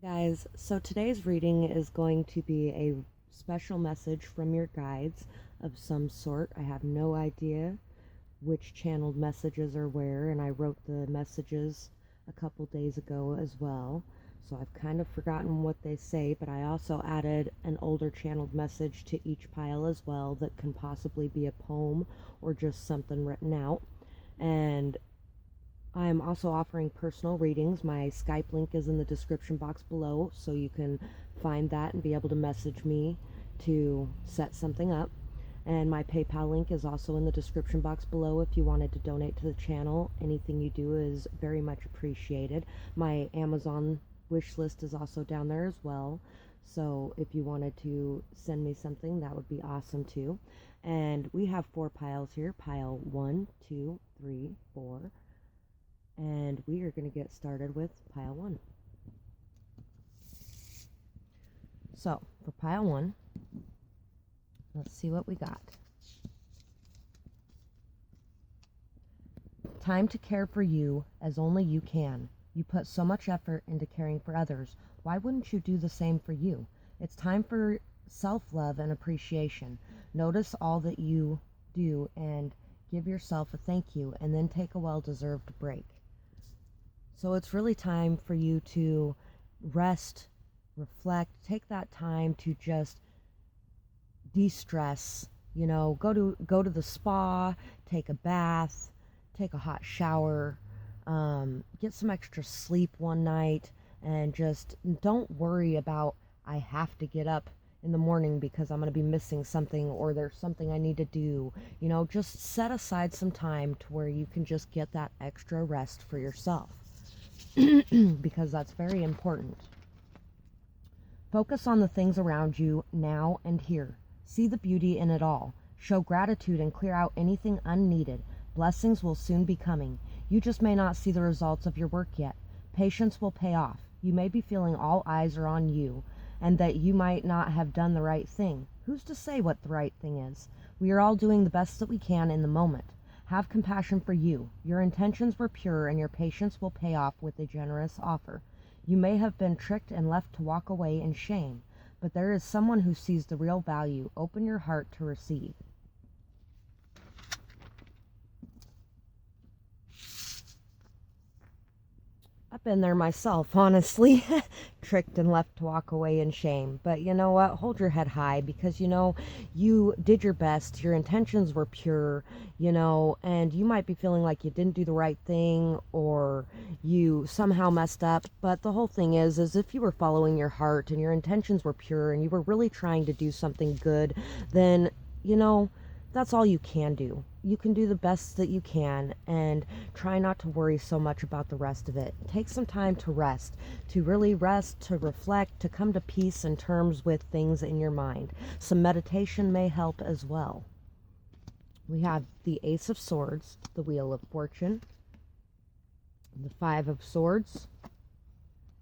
Guys, so today's reading is going to be a special message from your guides of some sort. I have no idea which channeled messages are where, and I wrote the messages a couple days ago as well. So I've kind of forgotten what they say, but I also added an older channeled message to each pile as well that can possibly be a poem or just something written out. And I am also offering personal readings. My Skype link is in the description box below, so you can find that and be able to message me to set something up. And my PayPal link is also in the description box below if you wanted to donate to the channel. Anything you do is very much appreciated. My Amazon wish list is also down there as well. So if you wanted to send me something, that would be awesome too. And we have 4 piles here. Pile 1, 2, 3, 4. And we are going to get started with pile 1. So, for pile 1, let's see what we got. Time to care for you as only you can. You put so much effort into caring for others. Why wouldn't you do the same for you? It's time for self-love and appreciation. Notice all that you do and give yourself a thank you, and then take a well-deserved break. So it's really time for you to rest, reflect, take that time to just de-stress, go to the spa, take a bath, take a hot shower, get some extra sleep one night, and just don't worry about, I have to get up in the morning because I'm going to be missing something or there's something I need to do. Just set aside some time to where you can just get that extra rest for yourself. Because that's very important. Focus on the things around you now and here. See the beauty in it all. Show gratitude and clear out anything unneeded. Blessings will soon be coming. You just may not see the results of your work yet. Patience will pay off. You may be feeling all eyes are on you and that you might not have done the right thing. Who's to say what the right thing is? We are all doing the best that we can in the moment. Have compassion for you. Your intentions were pure and your patience will pay off with a generous offer. You may have been tricked and left to walk away in shame, but there is someone who sees the real value. Open your heart to receive. I've been there myself, honestly. Tricked and left to walk away in shame. But you know what? Hold your head high because, you did your best. Your intentions were pure, and you might be feeling like you didn't do the right thing or you somehow messed up. But the whole thing is if you were following your heart and your intentions were pure and you were really trying to do something good, then, that's all you can do. You can do the best that you can and try not to worry so much about the rest of it. Take some time to rest, to really rest, to reflect, to come to peace and terms with things in your mind. Some meditation may help as well. We have the Ace of Swords, the Wheel of Fortune, the Five of Swords,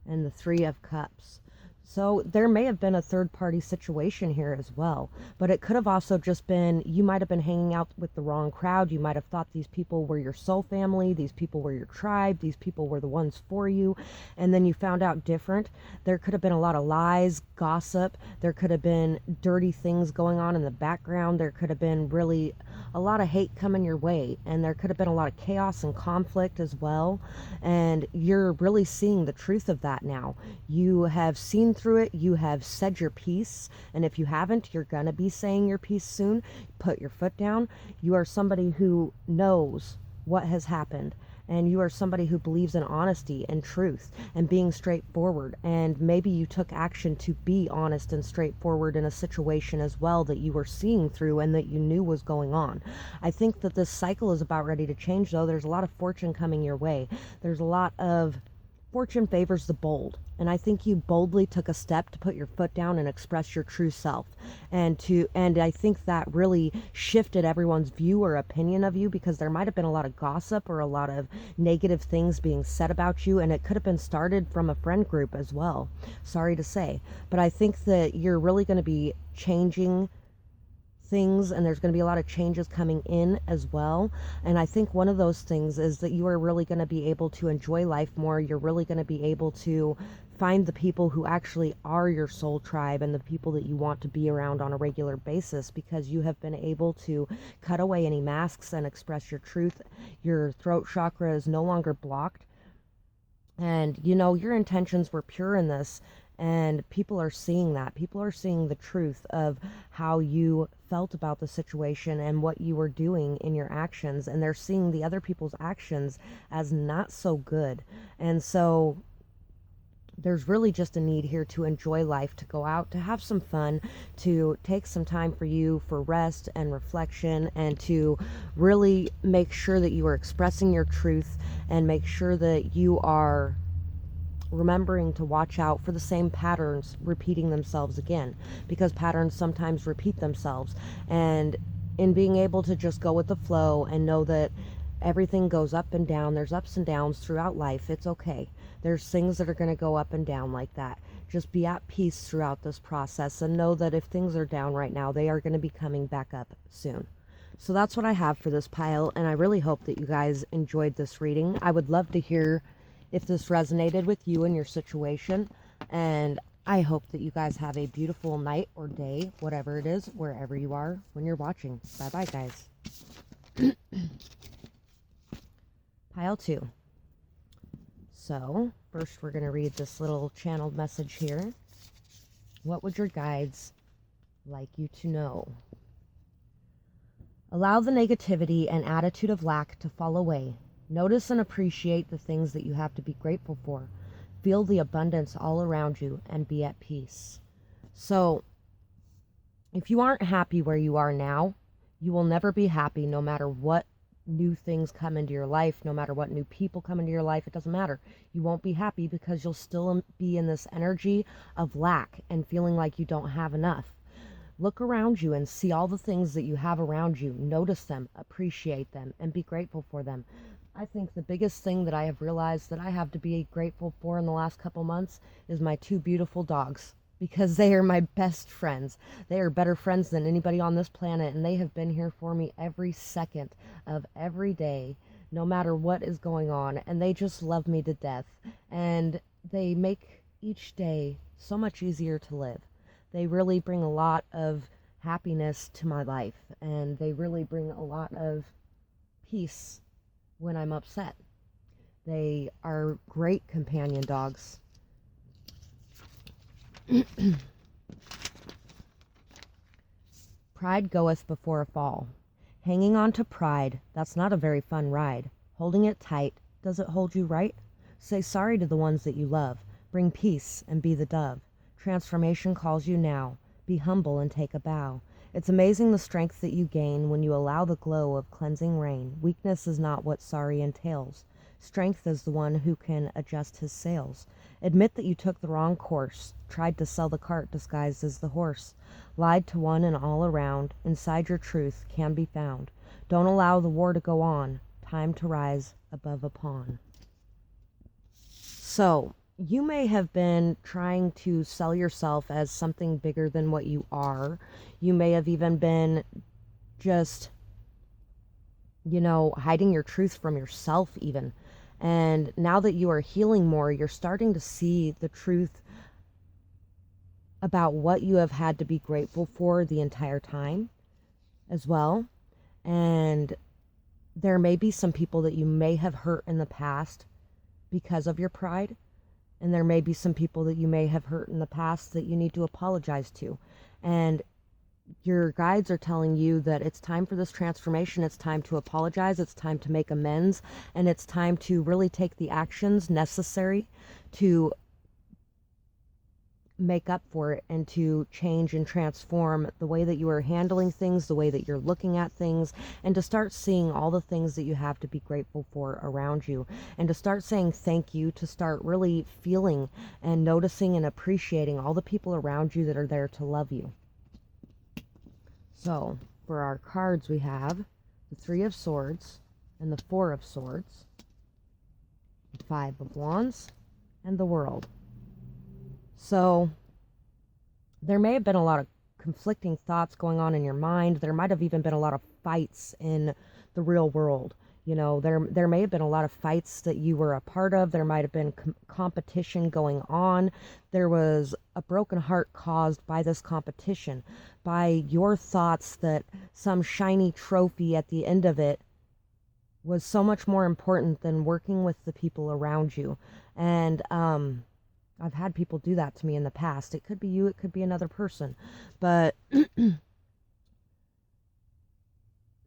and the Three of Cups. So there may have been a third-party situation here as well, but it could have also just been, you might have been hanging out with the wrong crowd. You might have thought these people were your soul family, these people were your tribe, these people were the ones for you, and then you found out different. There could have been a lot of lies, gossip, there could have been dirty things going on in the background, there could have been really a lot of hate coming your way, and there could have been a lot of chaos and conflict as well, and you're really seeing the truth of that now. You have seen through it, you have said your piece, and if you haven't, you're gonna be saying your piece soon. Put your foot down. You are somebody who knows what has happened, and you are somebody who believes in honesty and truth and being straightforward, and maybe you took action to be honest and straightforward in a situation as well that you were seeing through and that you knew was going on. I think that this cycle is about ready to change, though. There's a lot of fortune coming your way. There's a lot of fortune favors the bold, and I think you boldly took a step to put your foot down and express your true self, and I think that really shifted everyone's view or opinion of you, because there might have been a lot of gossip or a lot of negative things being said about you, and it could have been started from a friend group as well, sorry to say. But I think that you're really going to be changing things, and there's going to be a lot of changes coming in as well. And I think one of those things is that you are really going to be able to enjoy life more. You're really going to be able to find the people who actually are your soul tribe and the people that you want to be around on a regular basis, because you have been able to cut away any masks and express your truth. Your throat chakra is no longer blocked, and your intentions were pure in this, and people are seeing that. People are seeing the truth of how you felt about the situation and what you were doing in your actions, and they're seeing the other people's actions as not so good. And so there's really just a need here to enjoy life, to go out, to have some fun, to take some time for you for rest and reflection, and to really make sure that you are expressing your truth, and make sure that you are remembering to watch out for the same patterns repeating themselves again, because patterns sometimes repeat themselves. And in being able to just go with the flow and know that everything goes up and down, there's ups and downs throughout life, it's okay. There's things that are going to go up and down like that. Just be at peace throughout this process, and know that if things are down right now, they are going to be coming back up soon. So that's what I have for this pile, and I really hope that you guys enjoyed this reading. I would love to hear if this resonated with you and your situation, and I hope that you guys have a beautiful night or day, whatever it is, wherever you are when you're watching. Bye bye, guys. Pile 2. So first we're going to read this little channeled message here. What would your guides like you to know? Allow the negativity and attitude of lack to fall away. Notice and appreciate the things that you have to be grateful for. Feel the abundance all around you and be at peace. So if you aren't happy where you are now, you will never be happy, no matter what new things come into your life, no matter what new people come into your life. It doesn't matter. You won't be happy, because you'll still be in this energy of lack and feeling like you don't have enough. Look around you and see all the things that you have around you. Notice them, appreciate them, and be grateful for them. I think the biggest thing that I have realized that I have to be grateful for in the last couple months is my 2 beautiful dogs, because they are my best friends. They are better friends than anybody on this planet, and they have been here for me every second of every day, no matter what is going on, and they just love me to death, and they make each day so much easier to live. They really bring a lot of happiness to my life, and they really bring a lot of peace when I'm upset. They are great companion dogs. Pride goeth before a fall. Hanging on to pride, that's not a very fun ride. Holding it tight, does it hold you right? Say sorry to the ones that you love. Bring peace and be the dove. Transformation calls you now. Be humble and take a bow. It's amazing the strength that you gain when you allow the glow of cleansing rain. Weakness is not what sorry entails. Strength is the one who can adjust his sails. Admit that you took the wrong course, tried to sell the cart disguised as the horse, lied to one and all around. Inside your truth can be found. Don't allow the war to go on. Time to rise above a pawn. So, you may have been trying to sell yourself as something bigger than what you are. You may have even been just, hiding your truth from yourself even. And now that you are healing more, you're starting to see the truth about what you have had to be grateful for the entire time as well. And there may be some people that you may have hurt in the past because of your pride. And there may be some people that you may have hurt in the past that you need to apologize to. And your guides are telling you that it's time for this transformation. It's time to apologize. It's time to make amends. And it's time to really take the actions necessary to make up for it, and to change and transform the way that you are handling things, the way that you're looking at things, and to start seeing all the things that you have to be grateful for around you, and to start saying thank you, to start really feeling and noticing and appreciating all the people around you that are there to love you. So for our cards, we have the 3 of Swords and the 4 of Swords, the 5 of Wands, and the World. So there may have been a lot of conflicting thoughts going on in your mind. There might have even been a lot of fights in the real world. You know, there may have been a lot of fights that you were a part of. There might have been competition going on. There was a broken heart caused by this competition, by your thoughts that some shiny trophy at the end of it was so much more important than working with the people around you. And I've had people do that to me in the past. It could be you, it could be another person. But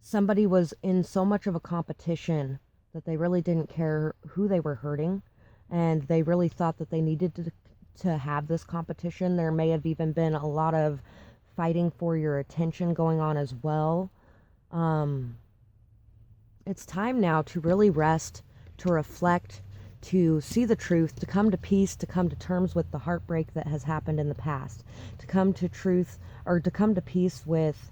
somebody was in so much of a competition that they really didn't care who they were hurting, and they really thought that they needed to have this competition. There may have even been a lot of fighting for your attention going on as well. It's time now to really rest, to reflect, to see the truth, to come to peace, to come to terms with the heartbreak that has happened in the past, to come to truth, or to come to peace with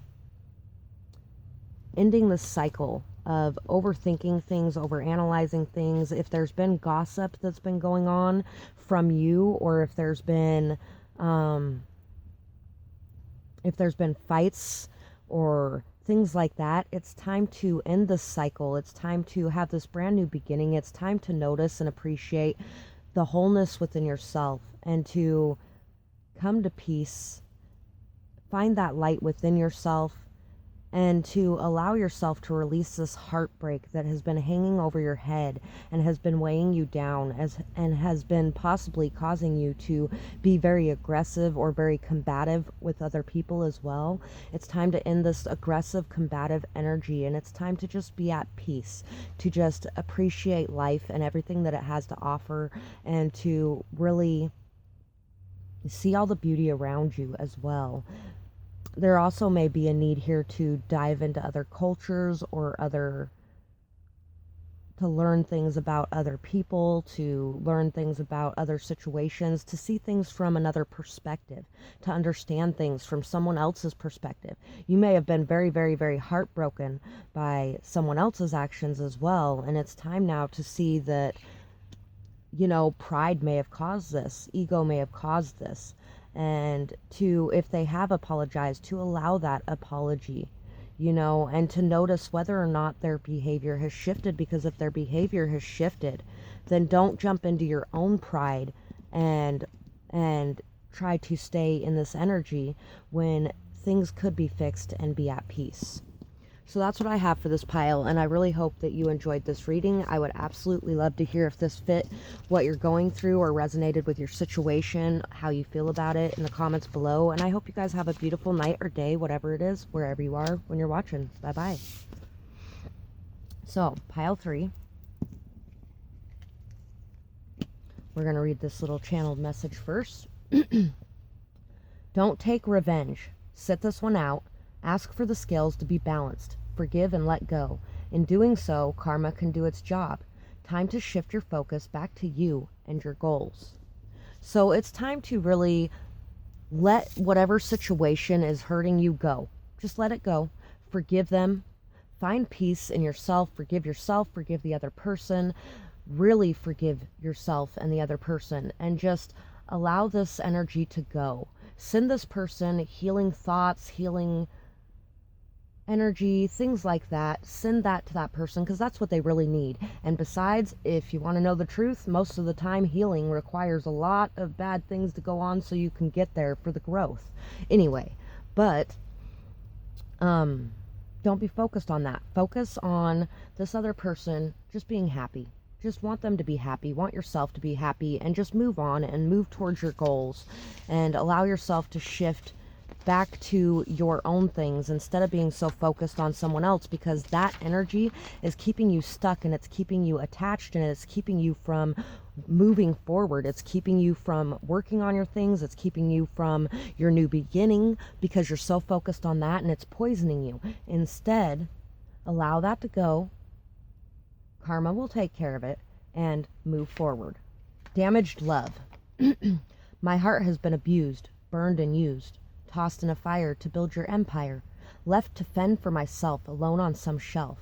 ending the cycle of overthinking things, overanalyzing things. If there's been gossip that's been going on from you, or if there's been fights or things like that, it's time to end this cycle. It's time to have this brand new beginning. It's time to notice and appreciate the wholeness within yourself, and to come to peace, find that light within yourself, and to allow yourself to release this heartbreak that has been hanging over your head and has been weighing you down, and has been possibly causing you to be very aggressive or very combative with other people as well. It's time to end this aggressive, combative energy, and it's time to just be at peace, to just appreciate life and everything that it has to offer, and to really see all the beauty around you as well. There also may be a need here to dive into other cultures, or to learn things about other people, to learn things about other situations, to see things from another perspective, to understand things from someone else's perspective. You may have been very, very, very heartbroken by someone else's actions as well, and it's time now to see that, you know, pride may have caused this, ego may have caused this, and to, if they have apologized, to allow that apology, you know, and to notice whether or not their behavior has shifted. Because if their behavior has shifted, then don't jump into your own pride and try to stay in this energy when things could be fixed and be at peace. So that's what I have for this pile, and I really hope that you enjoyed this reading. I would absolutely love to hear if this fit what you're going through or resonated with your situation, how you feel about it, in the comments below. And I hope you guys have a beautiful night or day, whatever it is, wherever you are when you're watching. Bye-bye. So, pile 3. We're going to read this little channeled message first. Don't take revenge. Sit this one out. Ask for the scales to be balanced. Forgive and let go. In doing so, karma can do its job. Time to shift your focus back to you and your goals. So it's time to really let whatever situation is hurting you go. Just let it go. Forgive them. Find peace in yourself. Forgive the other person. Really forgive yourself and the other person, and just allow this energy to go. Send this person healing thoughts, healing energy, things like that. Send that to that person, because that's what they really need. And besides, if you want to know the truth, most of the time healing requires a lot of bad things to go on so you can get there for the growth. Anyway, but don't be focused on that. Focus on this other person just being happy. Just want them to be happy, want yourself to be happy, and just move on and move towards your goals, and allow yourself to shift back to your own things instead of being so focused on someone else, because that energy is keeping you stuck, and it's keeping you attached, and it's keeping you from moving forward. It's keeping you from working on your things. It's keeping you from your new beginning, because you're so focused on that, and it's poisoning you. Instead, allow that to go. Karma will take care of it, and move forward. Damaged love. My heart has been abused, burned and used, tossed in a fire to build your empire, left to fend for myself alone on some shelf.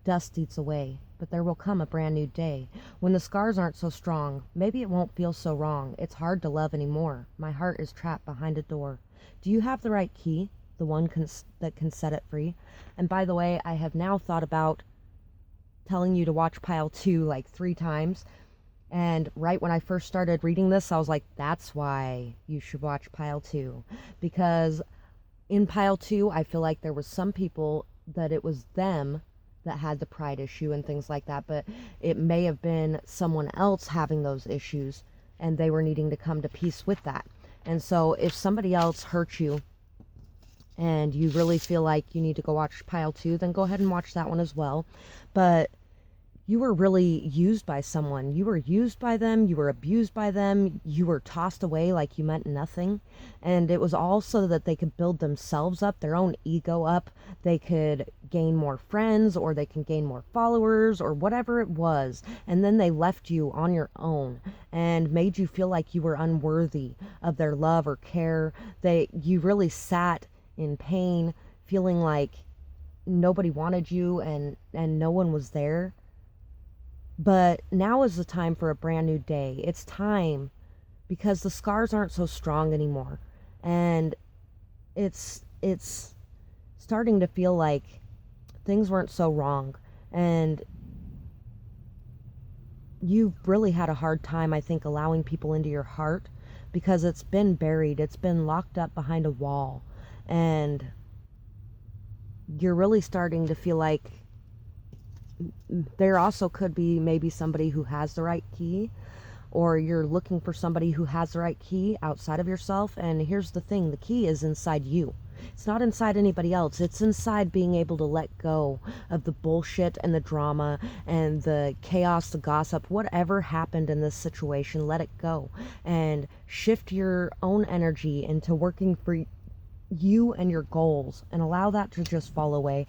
Dust eats away, but there will come a brand new day. When the scars aren't so strong, maybe it won't feel so wrong. It's hard to love anymore. My heart is trapped behind a door. Do you have the right key? The one that can set it free? And by the way, I have now thought about telling you to watch pile 2 like 3 times. And right when I first started reading this, I was like, that's why you should watch pile 2. Because in pile 2, I feel like there was some people that it was them that had the pride issue and things like that, but it may have been someone else having those issues and they were needing to come to peace with that. And so if somebody else hurt you and you really feel like you need to go watch pile 2, then go ahead and watch that one as well. But you were really used by someone. You were used by them. You were abused by them. You were tossed away like you meant nothing. And it was all so that they could build themselves up, their own ego up. They could gain more friends, or they can gain more followers, or whatever it was. And then they left you on your own and made you feel like you were unworthy of their love or care. You really sat in pain, feeling like nobody wanted you and no one was there. But now is the time for a brand new day. It's time, because the scars aren't so strong anymore. And it's starting to feel like things weren't so wrong. And you've really had a hard time, I think, allowing people into your heart, because it's been buried. It's been locked up behind a wall. And you're really starting to feel like there also could be maybe somebody who has the right key, or you're looking for somebody who has the right key outside of yourself. And here's the thing, the key is inside you. It's not inside anybody else. It's inside being able to let go of the bullshit and the drama and the chaos, the gossip, whatever happened in this situation. Let it go and shift your own energy into working for you and your goals, and allow that to just fall away.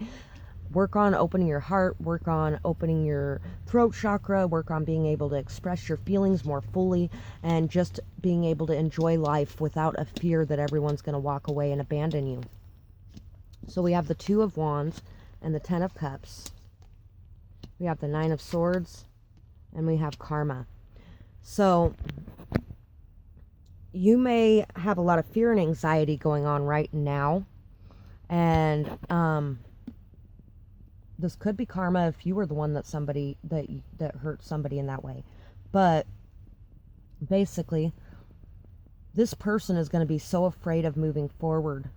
Work on opening your heart, work on opening your throat chakra, work on being able to express your feelings more fully, and just being able to enjoy life without a fear that everyone's going to walk away and abandon you. So we have the 2 of Wands and the 10 of Cups. We have the 9 of Swords, and we have Karma. So you may have a lot of fear and anxiety going on right now, and this could be karma if you were the one that hurt somebody in that way. But basically, this person is going to be so afraid of moving forward.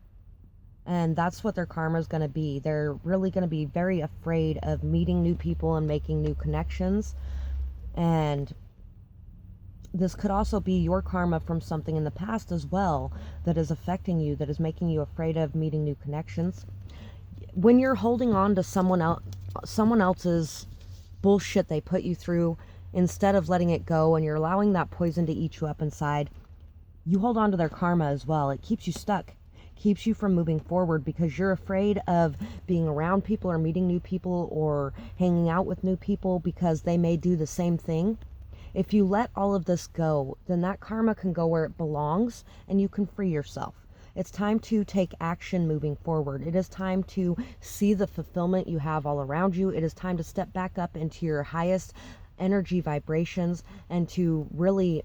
And that's what their karma is going to be. They're really going to be very afraid of meeting new people and making new connections. And this could also be your karma from something in the past as well that is affecting you, that is making you afraid of meeting new connections. When you're holding on to someone else's bullshit they put you through, instead of letting it go, and you're allowing that poison to eat you up inside, you hold on to their karma as well. It keeps you stuck, keeps you from moving forward, because you're afraid of being around people or meeting new people or hanging out with new people, because they may do the same thing. If you let all of this go, then that karma can go where it belongs and you can free yourself. It's time to take action moving forward. It is time to see the fulfillment you have all around you. It is time to step back up into your highest energy vibrations and to really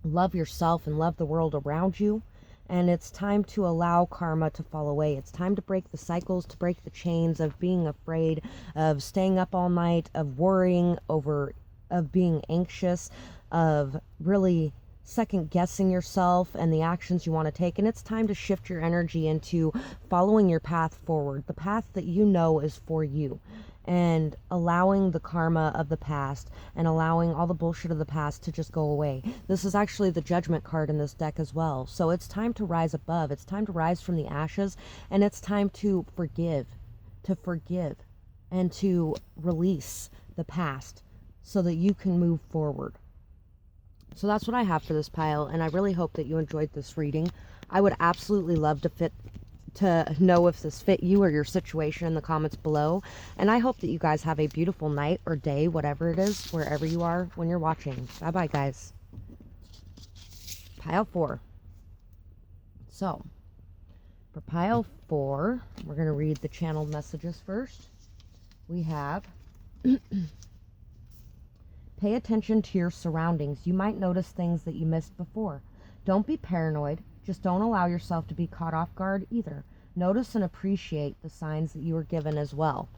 love yourself and love the world around you. And it's time to allow karma to fall away. It's time to break the cycles, to break the chains of being afraid, of staying up all night, of worrying over, of being anxious, of really second guessing yourself and the actions you want to take. And it's time to shift your energy into following your path forward, the path that you know is for you, and allowing the karma of the past and allowing all the bullshit of the past to just go away. This is actually the Judgment card in this deck as well. So it's time to rise above. It's time to rise from the ashes, and it's time to forgive and to release the past so that you can move forward. So that's what I have for this pile, and I really hope that you enjoyed this reading. I would absolutely love to know if this fit you or your situation in the comments below. And I hope that you guys have a beautiful night or day, whatever it is, wherever you are when you're watching. Bye-bye, guys. Pile 4. So, for pile 4, we're going to read the channeled messages first. We have Pay attention to your surroundings. You might notice things that you missed before. Don't be paranoid. Just don't allow yourself to be caught off guard either. Notice and appreciate the signs that you were given as well.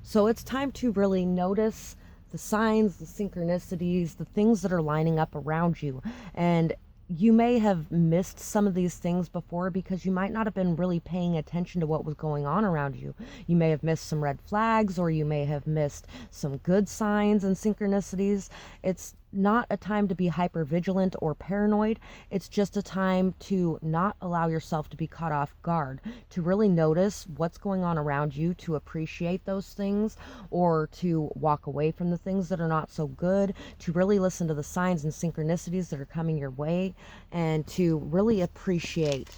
So it's time to really notice the signs, the synchronicities, the things that are lining up around you. And you may have missed some of these things before because you might not have been really paying attention to what was going on around you. You may have missed some red flags, or you may have missed some good signs and synchronicities. It's not a time to be hyper vigilant or paranoid. It's just a time to not allow yourself to be caught off guard, to really notice what's going on around you, to appreciate those things, or to walk away from the things that are not so good, to really listen to the signs and synchronicities that are coming your way, and to really appreciate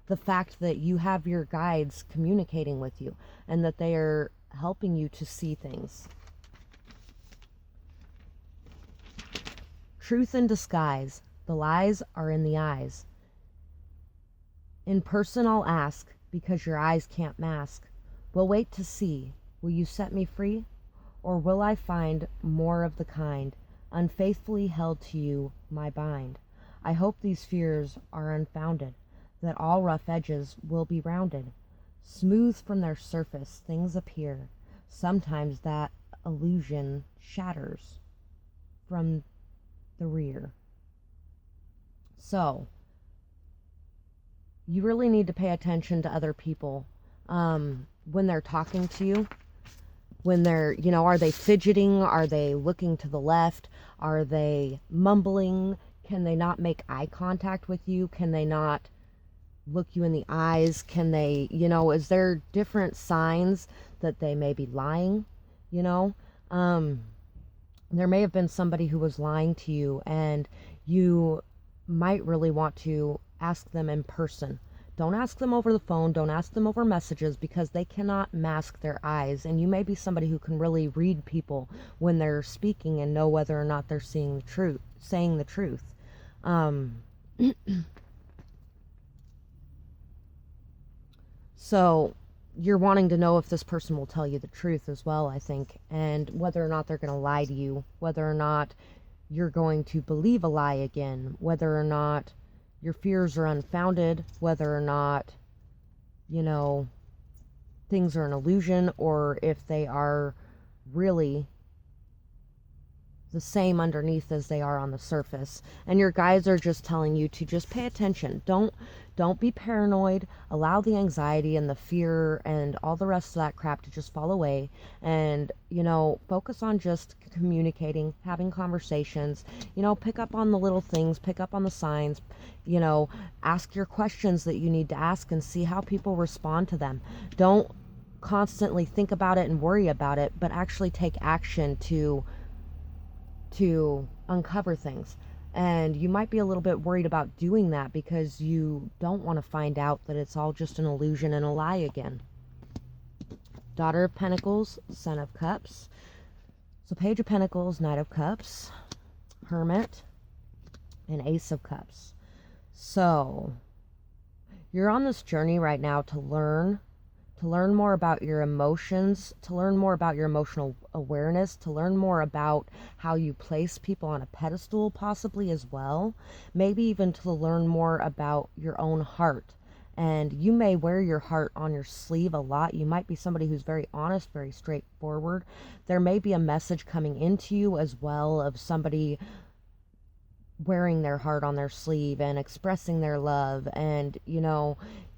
the fact that you have your guides communicating with you and that they are helping you to see things. Truth in disguise. The lies are in the eyes. In person I'll ask, because your eyes can't mask. We'll wait to see. Will you set me free? Or will I find more of the kind, unfaithfully held to you, my bind? I hope these fears are unfounded, that all rough edges will be rounded. Smooth from their surface things appear. Sometimes that illusion shatters from the rear. So, you really need to pay attention to other people when they're talking to you. When they're, are they fidgeting? Are they looking to the left? Are they mumbling? Can they not make eye contact with you? Can they not look you in the eyes? Can they, is there different signs that they may be lying? There may have been somebody who was lying to you, and you might really want to ask them in person. Don't ask them over the phone. Don't ask them over messages, because they cannot mask their eyes. And you may be somebody who can really read people when they're speaking and know whether or not they're saying the truth. So you're wanting to know if this person will tell you the truth as well, I think, and whether or not they're going to lie to you, whether or not you're going to believe a lie again, whether or not your fears are unfounded, whether or not, things are an illusion, or if they are really the same underneath as they are on the surface. And your guides are just telling you to just pay attention. Don't be paranoid. Allow the anxiety and the fear and all the rest of that crap to just fall away, and focus on just communicating, having conversations. Pick up on the little things, pick up on the signs, ask your questions that you need to ask and see how people respond to them. Don't constantly think about it and worry about it, but actually take action to uncover things. And you might be a little bit worried about doing that because you don't want to find out that it's all just an illusion and a lie again. Daughter of Pentacles, Son of Cups. So Page of Pentacles, Knight of Cups, Hermit, and Ace of Cups. So you're on this journey right now to learn more about your emotions, to learn more about your emotional awareness, to learn more about how you place people on a pedestal possibly as well. Maybe even to learn more about your own heart. And you may wear your heart on your sleeve a lot. You might be somebody who's very honest, very straightforward. There may be a message coming into you as well of somebody wearing their heart on their sleeve and expressing their love, and you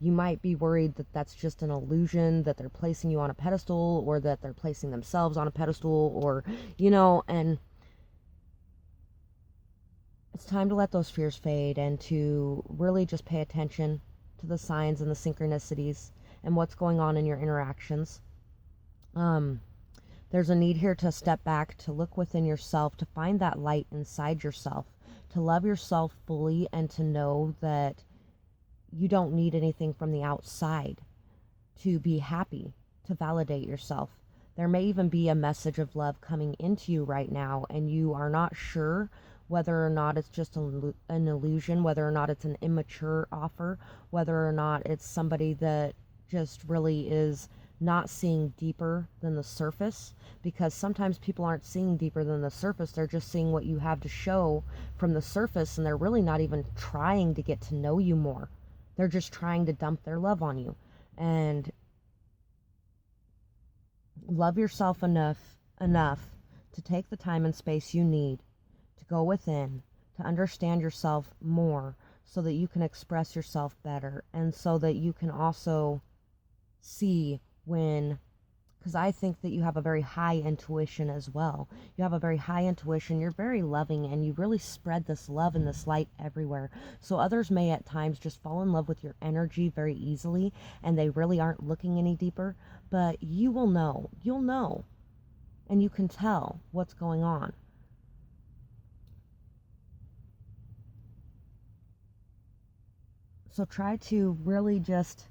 might be worried that that's just an illusion, that they're placing you on a pedestal, or that they're placing themselves on a pedestal, or and it's time to let those fears fade and to really just pay attention to the signs and the synchronicities and what's going on in your interactions. There's a need here to step back, to look within yourself, to find that light inside yourself, to love yourself fully, and to know that you don't need anything from the outside to be happy, to validate yourself. There may even be a message of love coming into you right now, and you are not sure whether or not it's just an illusion, whether or not it's an immature offer, whether or not it's somebody that just really is not seeing deeper than the surface, because sometimes people aren't seeing deeper than the surface. They're just seeing what you have to show from the surface, and they're really not even trying to get to know you more. They're just trying to dump their love on you. And love yourself enough to take the time and space you need to go within, to understand yourself more, so that you can express yourself better, and so that you can also see when, because I think that you have a very high intuition as well. You have a very high intuition. You're very loving, and you really spread this love and this light everywhere. So others may at times just fall in love with your energy very easily, and they really aren't looking any deeper. But you will know. You'll know. And you can tell what's going on. So try to really just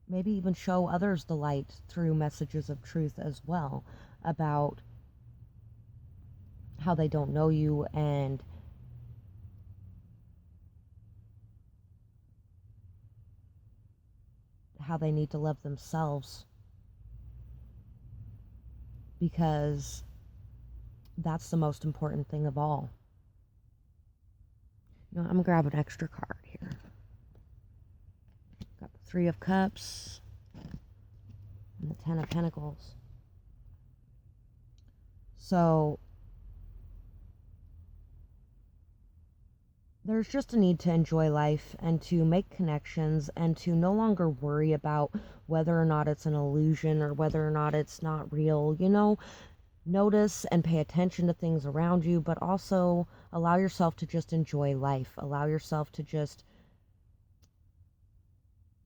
maybe even show others the light through messages of truth as well, about how they don't know you and how they need to love themselves, because that's the most important thing of all. You know, I'm gonna grab an extra card here. Got the Three of Cups and the Ten of Pentacles. So there's just a need to enjoy life and to make connections and to no longer worry about whether or not it's an illusion or whether or not it's not real. You know, notice and pay attention to things around you, but also allow yourself to just enjoy life. Allow yourself to just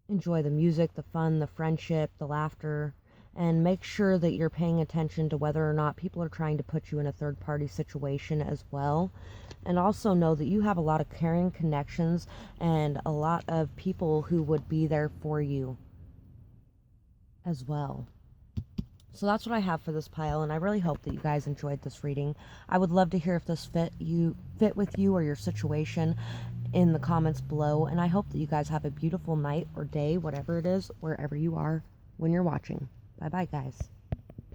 enjoy the music, the fun, the friendship, the laughter, and make sure that you're paying attention to whether or not people are trying to put you in a third party situation as well. And also know that you have a lot of caring connections and a lot of people who would be there for you as well. So that's what I have for this pile, and I really hope that you guys enjoyed this reading. I would love to hear if this fit with you or your situation in the comments below, and I hope that you guys have a beautiful night or day, whatever it is, wherever you are when you're watching. Bye bye, guys.